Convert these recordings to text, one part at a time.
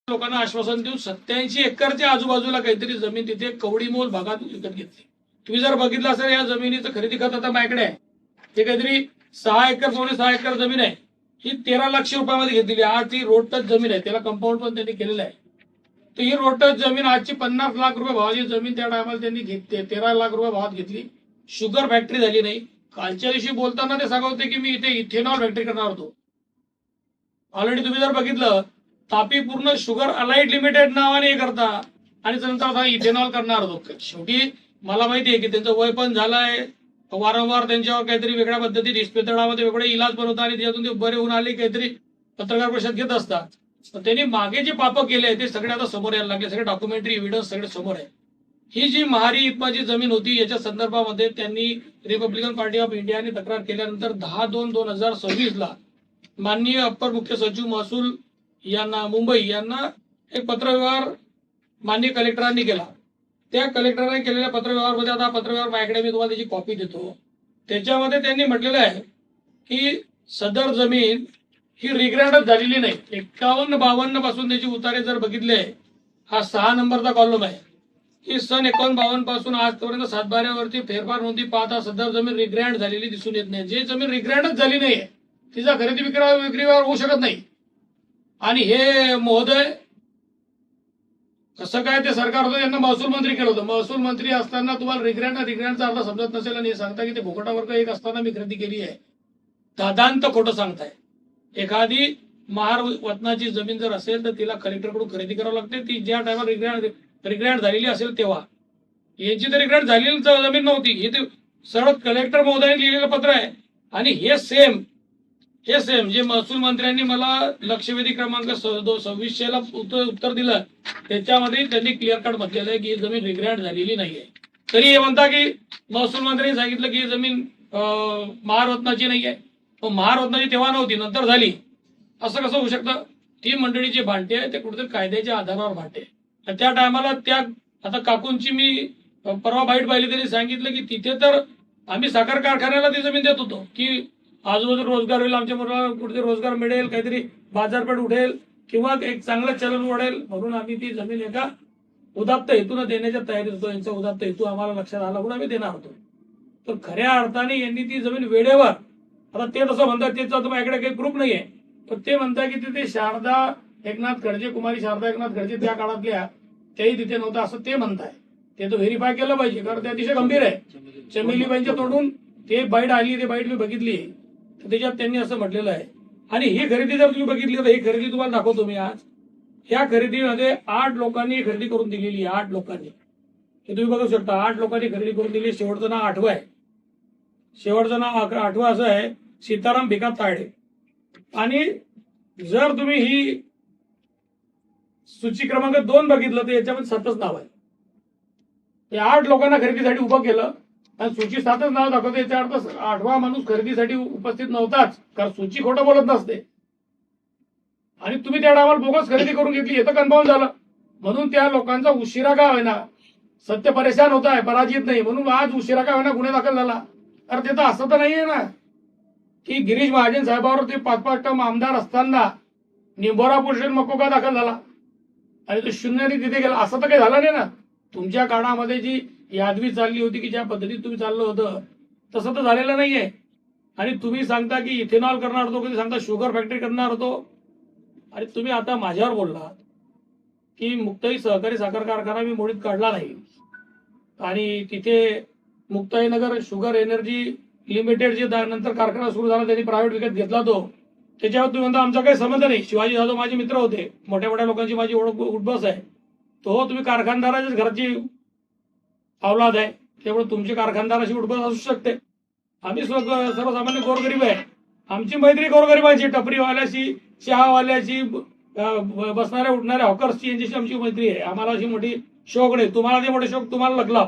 लोकांना आश्वासन देऊन 87 एकरच्या आजूबाजूला काहीतरी जमीन तिथे कवडीमोल भागात विकत घेतली. तुम्ही जर बघितलं असेल या जमिनीचं खरेदी खत आता माझ्याकडे आहे. ते काहीतरी 6 एकर 6 एकर जमीन आहे. ही 13 लाख रुपयामध्ये घेतलेली. आज ती रोड टच जमीन आहे. त्याला कंपाऊंड पण त्यांनी केलेलं आहे. तर ही रोड टच जमीन आजची 50 लाख रुपये भावाची जमीन त्या टायमाला त्यांनी घेतली. 13 लाख रुपये भावात घेतली. शुगर फॅक्टरी झाली नाही. कालच्या दिवशी बोलताना ते सांगत होते की मी इथे इथेनॉल फॅक्टरी करणार होतो. ऑलरेडी तुम्ही जर बघितलं तापी पूर्ण शुगर अलाइड लिमिटेड नावाने हे करता आणि नंतर आता इथेनॉल करणार होतो. शेवटी मला माहिती आहे की त्यांचं वय पण झालंय. वारंवार त्यांच्यावर काहीतरी वेगळ्या पद्धतीत इस्पितळामध्ये वेगळे इलाज पण होता आणि त्यातून ते बरे होऊन आले काहीतरी पत्रकार परिषद घेत असतात. त्यांनी मागे जे पाप केले ते सगळे आता समोर यायला लागले. सगळे डॉक्युमेंटरी एव्हिडन्स सगळे समोर आहे. ही जी महारी इतमाची जमीन होती याच्या संदर्भामध्ये त्यांनी रिपब्लिकन पार्टी ऑफ इंडियाने तक्रार केल्यानंतर 10/2/2026 ला माननीय अप्पर मुख्य सचिव महसूल यांना मुंबई यांना एक पत्रव्यवहार माननीय कलेक्टरांनी केला. त्या कलेक्टरांनी केलेल्या पत्रव्यवहारमध्ये आता पत्रव्यवहार माझ्याकडे मी तुम्हाला त्याची कॉपी देतो. त्याच्यामध्ये त्यांनी म्हटलेलं आहे की सदर जमीन ही रिग्रँडच झालेली नाही. 51-52 पासून त्याची उतारे जर बघितले, हा 6 नंबरचा कॉलम आहे की सन 51-52 पासून आजपर्यंत 7/12 फेरफार नोंदी पाहता सदर जमीन रिग्रँड झालेली दिसून येत नाही. जे जमीन रिग्रँडच झाली नाहीये तिचा खरेदी विक्रीवर होऊ शकत नाही. आणि हे महोदय कसं काय ते सरकार होतं यांना महसूल मंत्री केलं होतं. महसूल मंत्री असताना तुम्हाला रिग्रँडचा अर्थ समजत नसेल आणि हे सांगता की ते भोकटा वर्ग एक असताना मी खरेदी केली आहे. दादांत खोटं सांगताय. एखादी महार वतनाची जमीन जर असेल तर तिला कलेक्टरकडून खरेदी करावी लागते. ती ज्या टायमाला रिग्रँड झालेली असेल तेव्हा. यांची तर रिग्रँड झालेली जमीन नव्हती. हे ते सरळ कलेक्टर महोदयांनी लिहिलेलं पत्र आहे. आणि हे सेम जे महसूल मंत्र्यांनी मला लक्षवेधी क्रमांक 2600 ला उत्तर दिलं त्याच्यामध्ये त्यांनी क्लिअर कट म्हटलेलं आहे की ही जमीन रिग्रँड झालेली नाहीये. तरी हे म्हणता की महसूल मंत्र्यांनी सांगितलं की ही जमीन महारत्नाची नाहीये. महारत्नाची तेव्हा नव्हती, नंतर झाली. असं कसं होऊ शकतं? ती मंडळी जे भांडते आहे ते कुठेतरी कायद्याच्या आधारावर भांडते. त्या टायमाला त्या आता काकूंची मी परवा बाईट पाहिली, त्यांनी सांगितलं की तिथे तर आम्ही साखर कारखान्याला ती जमीन देत होतो की आजूबाजूला रोजगार होईल, आमच्या मुलाला कुठेतरी रोजगार मिळेल, काहीतरी बाजारपेठ उठेल किंवा एक चांगलं चलन वाढेल म्हणून आम्ही ती जमीन एका उदात्त हेतून देण्याच्या तयारीत होतो. यांचा उदात्त हेतू आम्हाला लक्षात आला म्हणून आम्ही देणार होतो. तर खऱ्या अर्थाने यांनी ती जमीन वेळेवर, आता ते तसं म्हणतात त्याचा माझ्याकडे काही प्रूफ नाहीये, पण ते म्हणतात की तिथे शारदा एकनाथ खडजे, कुमारी शारदा एकनाथ खडजे त्या काळातल्या त्याही तिथे नव्हतं असं ते म्हणताय. ते तर व्हेरीफाय केलं पाहिजे कारण ते अतिशय गंभीर आहे. चमेलीबाईंच्या तोडून ते बाईट आली, ते बाईट मी बघितली, त्याच्यात त्यांनी असं म्हटलेलं आहे. आणि ही खरेदी जर तुम्ही बघितली तर ही खरेदी तुम्हाला दाखवतो मी आज. ह्या खरेदीमध्ये 8 लोकांनी खरेदी करून दिलेली आहे. 8 लोकांनी, हे तुम्ही बघू शकता. 8 लोकांनी खरेदी करून दिली. शेवटचं नाव 8वं आहे. शेवटचं नाव 8वं असं आहे, सीताराम भिका तायडे. आणि जर तुम्ही ही सूची क्रमांक 2 बघितलं तर याच्यामध्ये 7च नाव आहे. हे 8 लोकांना खरेदीसाठी उभं केलं आणि सूची 7च नाव दाखवते. याचा अर्थ 8वा माणूस खरेदीसाठी उपस्थित नव्हताच, कारण सूची खोटं बोलत नसते. आणि तुम्ही त्या टायमाला बोगस खरेदी करून घेतली, हे तर कन्फर्म झालं. म्हणून त्या लोकांचा उशिरा का होईना, सत्य परेशान होत आहे, पराजित नाही, म्हणून आज उशिरा का होईना गुन्हे दाखल झाला. अरे ते तर असं तर नाहीये ना की गिरीश महाजन साहेबावर ते 5-5 टर्म आमदार असताना निंबोरा पोलीस स्टेशन मकोका दाखल झाला आणि तो शून्याने तिथे गेला. असं तर काही झालं नाही ना. तुमच्या काळामध्ये जी यादवी चालली होती की ज्या पद्धतीत तुम्ही चाललं होतं तसं तर झालेलं नाहीये. आणि तुम्ही सांगता की इथेनॉल करणार होतो, कधी सांगता शुगर फॅक्टरी करणार होतो. आणि तुम्ही आता माझ्यावर बोललात की मुक्ताई सहकारी साखर कारखाना मी मोडीत काढला नाही आणि तिथे Muktai Nagar sugar energy limited जे नंतर कारखाना सुरू झाला त्यांनी प्रायव्हेट विकत घेतला तो, त्याच्यावर तुम्ही म्हणता आमचा काही संबंध नाही. शिवाजी जाधव माझे मित्र होते, मोठ्या मोठ्या लोकांची माझी ओळख उठबस आहे. तो तुम्ही कारखानदाराच्याच घराची अवलाद आहे, त्यामुळे तुमची कारखानदाराची उठबस असू शकते. आम्ही सर्वसामान्य गोरगरीब आहे. आमची मैत्री गोरगरिबांची, टपरीवाल्याशी, चहावाल्याची, बसणाऱ्या उठणाऱ्या हॉकर्सची यांच्याशी आमची मैत्री आहे. आम्हाला अशी मोठी शौक नाही. तुम्हाला ते मोठे शौक तुम्हाला लागला.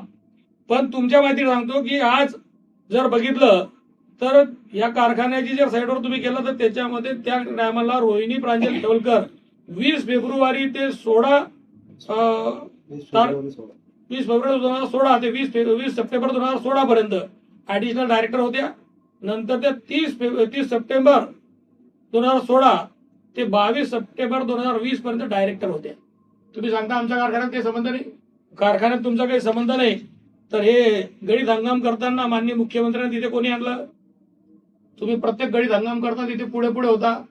पण तुमच्या माहिती सांगतो की आज जर बघितलं तर या कारखान्याची जर साईडवर तुम्ही केलं तर त्याच्यामध्ये त्या टायमाला रोहिणी प्रांजल ठेवलकर 20 फेब्रुवारी ते 20 फेब्रुवारी 2016 ते 20 सप्टेंबर 2016 पर्यंत ऍडिशनल डायरेक्टर होत्या. नंतर त्या 30 सप्टेंबर 2016 ते 22 सप्टेंबर 2020 पर्यंत डायरेक्टर होते. तुम्ही सांगता आमच्या कारखान्यात काही संबंध नाही, कारखान्यात तुमचा काही संबंध नाही, तर हे गळीत हंगाम करताना माननीय मुख्यमंत्र्यांनी तिथे कोणी आणलं? तुम्ही प्रत्येक गळीत हंगाम करता तिथे पुढे पुढे होता,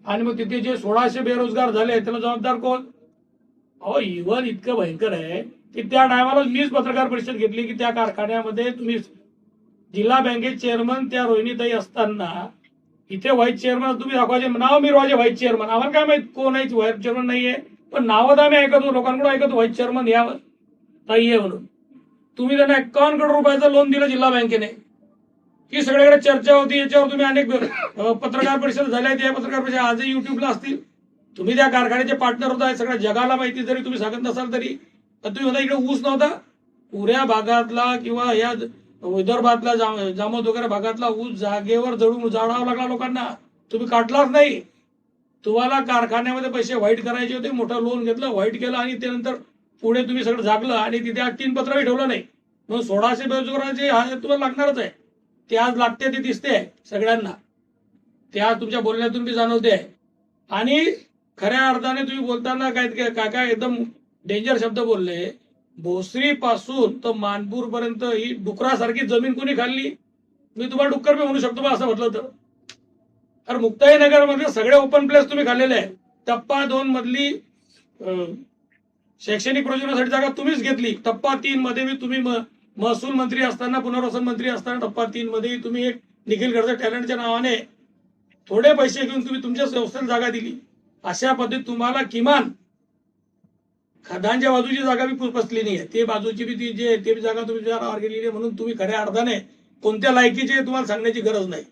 आणि मग तिथे जे 1600 बेरोजगार झाले त्याला जबाबदार कोण? अहो, इव्हन इतकं भयंकर आहे की त्या टायमाला मीच पत्रकार परिषद घेतली की त्या कारखान्यामध्ये तुम्ही जिल्हा बँकेचे चेअरमन त्या रोहिणीताई असताना इथे व्हाईस चेअरमन तुम्ही दाखवायचे, नाव मिरवायचे व्हाईस चेअरमन. आम्हाला काय माहित कोण आहे व्हाईस चेअरमन नाहीये, पण नावं तर आम्ही ऐकतो, लोकांकडून ऐकतो व्हाईस चेअरमन या ताई आहे म्हणून. तुम्ही त्यांना 51 करोड रुपयाचं लोन दिलं जिल्हा बँकेने, ही सगळीकडे चर्चा होती. याच्यावर तुम्ही अनेक पत्रकार परिषद झाल्या, त्या पत्रकार परिषद आजही युट्यूबला असतील. तुम्ही त्या कारखान्याचे पार्टनर होता, सगळ्या जगाला माहिती, जरी तुम्ही सांगत नसाल तरी. तुम्ही होता इकडे ऊस नव्हता, पुऱ्या भागातला किंवा या विदर्भातला जामोद वगैरे भागातला ऊस जागेवर जळून जाळावा लागला लोकांना, तुम्ही काढलाच नाही. तुम्हाला कारखान्यामध्ये पैसे व्हाईट करायचे होते, मोठं लोन घेतलं, व्हाईट केलं, आणि त्यानंतर पुढे तुम्ही सगळं जागलं आणि तिथे आज 3 पत्रही ठेवलं नाही. म्हणून 1600 बेरोजगारांचे तुम्हाला लागणारच आहे. ते आज लागते, ते दिसते सगळ्यांना, ते आज तुमच्या बोलण्यातून बी जाणवते आहे. आणि खऱ्या अर्थाने तुम्ही बोलताना काय काय एकदम डेंजर शब्द बोलले. भोसरी पासून तर मानपूर पर्यंत ही डुकरासारखी जमीन कोणी खाल्ली? मी तुम्हाला डुक्कर बी म्हणू शकतो बा असं म्हटलं तर. कारण मुक्ताईनगर मध्ये सगळे ओपन प्लेस तुम्ही खाल्लेले आहे. टप्पा 2 मधली शैक्षणिक प्रयोजनासाठी जागा तुम्हीच घेतली. टप्पा 3 मध्ये मी तुम्ही महसूल मंत्री असताना, पुनर्वसन मंत्री असताना टप्पा 3 मध्ये तुम्ही एक निखिल गडकरी टॅलेंटच्या नावाने थोडे पैसे घेऊन तुम्ही तुमच्या संस्थेला जागा दिली. अशा पद्धतीत तुम्हाला किमान खदानच्या बाजूची जागा बी बसली नाही, ते बाजूची बी ते जागा तुम्ही गेलेली आहे. म्हणून तुम्ही खऱ्या अर्थाने कोणत्या लायकीचे तुम्हाला सांगण्याची गरज नाही.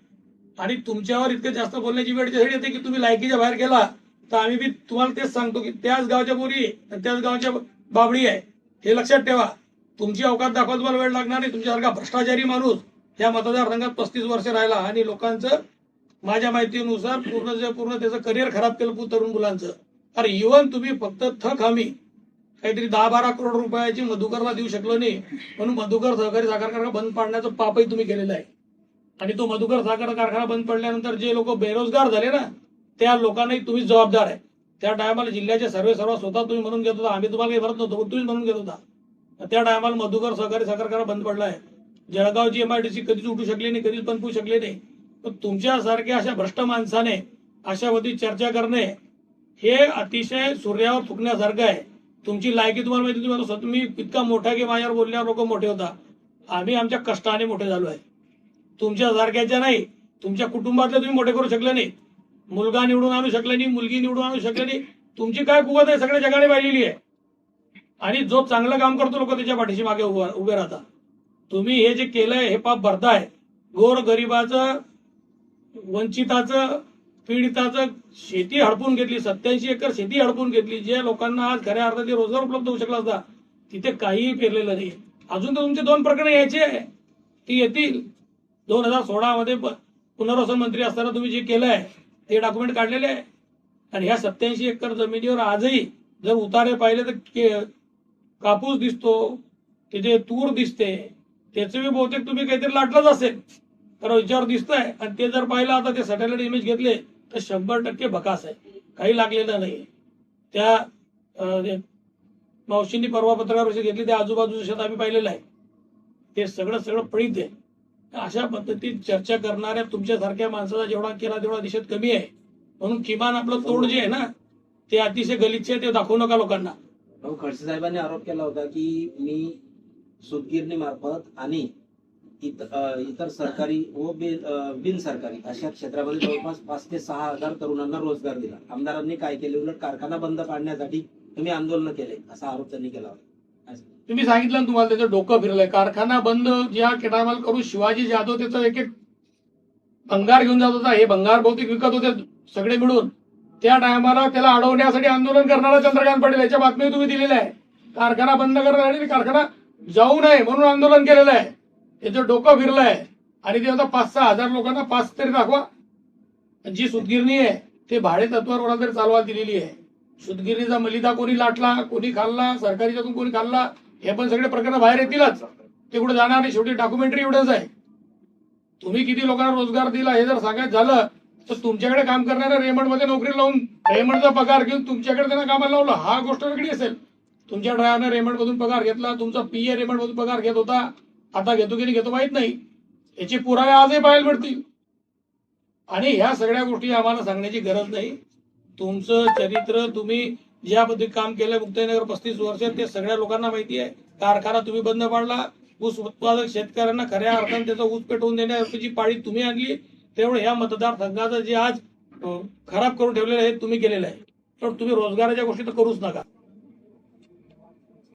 आणि तुमच्यावर इतकं जास्त बोलण्याची वेळ त्यासाठी येते की तुम्ही लायकीच्या बाहेर गेला तर आम्ही बी तुम्हाला तेच सांगतो की त्याच गावच्या पोरी त्याच गावच्या बाबडी आहे, हे लक्षात ठेवा. तुमची अवकात दाखवा, तुम्हाला वेळ लागणार नाही. तुमच्यासारखा भ्रष्टाचारी माणूस या मतदारसंघात 35 वर्ष राहिला आणि लोकांचं माझ्या माहितीनुसार पूर्ण त्याचं करिअर खराब केलं तरुण मुलांचं. अरे इव्हन तुम्ही फक्त थक हमी काहीतरी 10-12 करोड रुपयाची मधुकरला देऊ शकलो नाही, म्हणून मधुकर सहकारी साखर कारखाना बंद पाडण्याचं पापही तुम्ही केलेलं आहे. आणि तो मधुकर साखर कारखाना बंद पडल्यानंतर जे लोक बेरोजगार झाले ना, त्या लोकांनाही तुम्हीच जबाबदार आहे. त्या टायमाला जिल्ह्याचे सर्व स्वतः तुम्ही म्हणून घेत होता, आम्ही तुम्हाला काही भरत नव्हतो, तुम्हीच म्हणून घेत होता. त्या टायमाला मधुकर सहकारी साखर कारखाना बंद पडलाय. जळगावची MIDC कधीच उठू शकली नाही, कधीच बनवू शकले नाही. पण तुमच्यासारख्या अशा भ्रष्ट माणसाने अशावधी चर्चा करणे हे अतिशय सूर्यावर थुकण्यासारखं आहे. तुमची लायकी तुम्हाला माहिती, तुम्ही इतका मोठा की माझ्यावर बोलण्यावर लोक मोठे होता. आम्ही आमच्या कष्टाने मोठे झालो आहे, तुमच्या सारख्याच्या नाही. तुमच्या कुटुंबातले तुम्ही मोठे करू शकले नाही, मुलगा निवडून आणू शकले नाही, मुलगी निवडून आणू शकले नाही. तुमची काय कुवत आहे सगळ्या जगाने पाहिलेली आहे. आणि जो चांगलं काम करतो लोक त्याच्या पाठीशी मागे उभे राहतात. तुम्ही हे जे केलंय हे पाप भरताय. गोर गरिबाचं, वंचिताचं, पीडिताचं शेती हडपून घेतली, 87 एकर शेती हडपून घेतली. जे लोकांना आज खऱ्या अर्थाने रोजगार उपलब्ध होऊ शकला असता तिथे काहीही पेरलेलं नाही. अजून तर तुमचे 2 प्रकरणं यायचे, ती येतील. 2016 मध्ये पुनर्वसन मंत्री असताना तुम्ही जे केलंय ते डॉक्युमेंट काढलेले आहे. आणि ह्या 87 एकर जमिनीवर आजही जर उतारे पाहिले तर कापूस दिसतो, तिथे तूर दिसते. त्याचे बहुतेक तुम्ही काहीतरी लाटलंच असेल तर विचार दिसतंय. आणि ते जर पाहिलं आता ते सॅटेलाइट इमेज घेतले तर 100% भकास आहे, काही लागलेलं नाही. त्या मावशींनी परवा पत्रकार परिषद घेतली, त्या आजूबाजूचं शेत आम्ही पाहिलेलं आहे, ते सगळं पडीत आहे. अशा पद्धतीत चर्चा करणाऱ्या तुमच्यासारख्या माणसाचा जेवढा केला तेवढा दिशेत कमी आहे. म्हणून किमान आपलं तोड जे आहे ना ते अतिशय गलिच्छ आहे, ते दाखवू नका लोकांना. खडसे साहेबांनी आरोप केला होता की मी सूतगिरणी मार्फत आणि इतर सरकारी व बिन सरकारी अशा क्षेत्रामध्ये जवळपास 5 ते 6 हजार तरुणांना रोजगार दिला. आमदारांनी काय केले, उलट कारखाना बंद पाडण्यासाठी तुम्ही आंदोलन केले असा आरोप त्यांनी केला होता. तुम्ही सांगितलं ना, तुम्हाला त्याचं डोकं फिरलंय. कारखाना बंद ज्या टायमाला करून शिवाजी जाधव त्याचं एक भंगार घेऊन जात होता, हे भंगार बहुतेक विकत होते सगळे मिळून. त्या टायमाला त्याला अडवण्यासाठी आंदोलन करणारा चंद्रकांत पाटील, याच्या बातमी तुम्ही दिलेल्या आहे. कारखाना बंद करण्यासाठी, कारखाना जाऊ नये म्हणून आंदोलन केलेलं आहे. याचं डोकं फिरलंय. आणि ते आता 5-6 हजार लोकांना 5 तरी दाखवा. जी सूतगिरणी आहे ते भाडे तत्वावर कोणाला तरी चालवायला दिलेली आहे. सूतगिरणीचा मलिदा कोणी लाटला, कोणी खाल्ला, सरकारीच्यातून कोणी खाल्ला, हे पण सगळे प्रकरण बाहेर येतीलच. ते कुठे जाणार नाही. शेवटी डॉक्युमेंटरी एवढंच आहे. तुम्ही किती लोकांना रोजगार दिला हे जर सांगायचं झालं तर तुमच्याकडे काम करणाऱ्या रेमंडमध्ये नोकरी लावून रेमंडचा पगार घेऊन तुमच्याकडे त्यांना कामाला लावलं, हा गोष्ट वेगळी असेल. तुमच्या ड्रायव्हरने रेमंडमधून पगार घेतला, तुमचा पीए रेमंडमधून पगार घेत होता, आता घेतो की नाही घेतो माहित नाही. याचे पुरावे आजही पाहायला मिळतील. आणि ह्या सगळ्या गोष्टी आम्हाला सांगण्याची गरज नाही. तुमचं चरित्र, तुम्ही ज्या पद्धतीत काम केलं मुक्ताईनगर 35 वर्ष, ते सगळ्या लोकांना माहिती आहे. कारखाना तुम्ही बंद पाडला, ऊस उत्पादक शेतकऱ्यांना खऱ्या अर्थाने त्याचा ऊस पेटवून देण्याची पाळी तुम्ही आणली. तेवढं ह्या मतदारसंघाचं जे आज खराब करून ठेवलेलं आहे तुम्ही केलेलं आहे. तर तुम्ही रोजगाराच्या गोष्टी तर करूच नका.